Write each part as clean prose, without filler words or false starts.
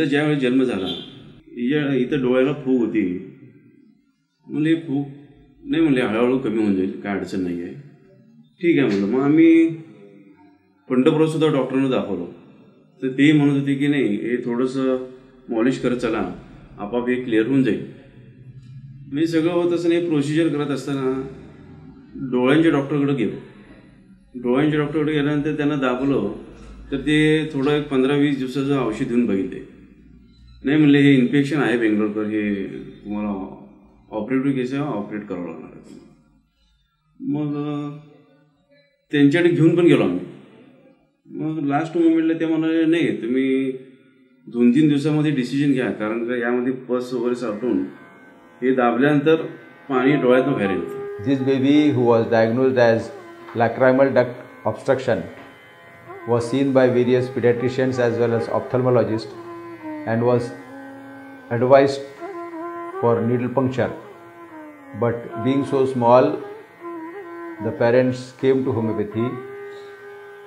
हिचा ज्यावेळी जन्म झाला हिच्या इथं डोळ्याला फूग होती. म्हणजे फूग नाही म्हणले हळूहळू कमी होऊन जाईल, काय अडचण नाही आहे. ठीक आहे म्हणलं. मग आम्ही पंढरपूरसुद्धा डॉक्टरांना दाखवलं. तर ते म्हणत होते की नाही हे थोडंसं मॉलिश करत चला, आपाप हे क्लिअर होऊन जाईल. मी सगळं होत असताना हे प्रोसिजर करत असताना डोळ्यांच्या डॉक्टरकडे गेलो. डोळ्यांच्या डॉक्टरकडे गेल्यानंतर त्यांना दाखवलं तर ते थोडं एक 15-20 दिवसाचं औषध देऊन बघितले. नाही म्हणले हे इन्फेक्शन आहे बेंगलोरकर, हे तुम्हाला ऑपरेटिव्ह केस आहे, ऑपरेट करावं लागणार आहे. मग त्यांच्याकडे घेऊन पण गेलो आम्ही. मग लास्ट मोमेंटला ते म्हणाले नाही तुम्ही 2-3 दिवसामध्ये डिसिजन घ्या, कारण का यामध्ये पस वगैरे साठवून हे दाबल्यानंतर पाणी डोळ्यातून बाहेर येतं. This baby who was diagnosed as lacrimal duct obstruction was seen by various pediatricians as well as ophthalmologists and was advised for needle puncture. But being so small, the parents came to homeopathy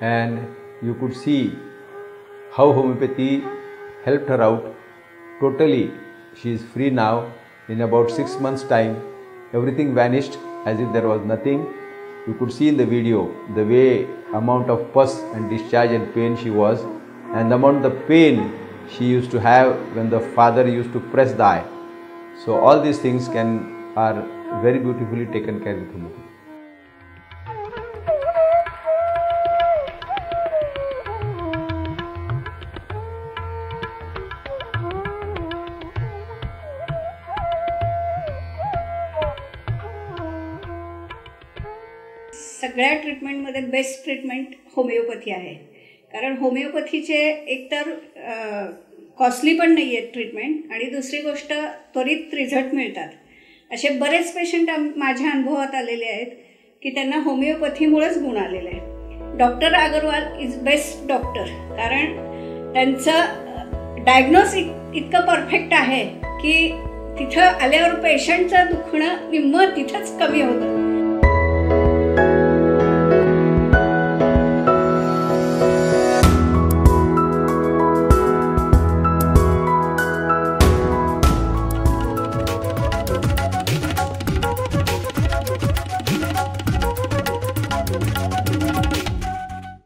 and you could see how homeopathy helped her out. Totally, she is free now. In about 6 months' time, everything vanished as if there was nothing. You could see in the video the way amount of pus and discharge and pain she was, and the amount of pain she used to have when the father used to press the eye. So all these things are very beautifully taken care with homeopathy. सगळ्या ट्रीटमेंटमध्ये best treatment homeopathy आहे. कारण होमिओपॅथीचे एकतर costly पण नाही आहेत treatment, आणि दुसरी गोष्ट त्वरित रिझल्ट मिळतात. असे बरेच पेशंट माझ्या अनुभवात आलेले आहेत की त्यांना होमिओपॅथीमुळेच गुण आलेले आहे. Doctor Agarwal is best doctor, कारण त्यांचं डायग्नोस इतकं परफेक्ट आहे की तिथं आल्यावर पेशंटचं दुखणं निम्मं तिथंच कमी होतं.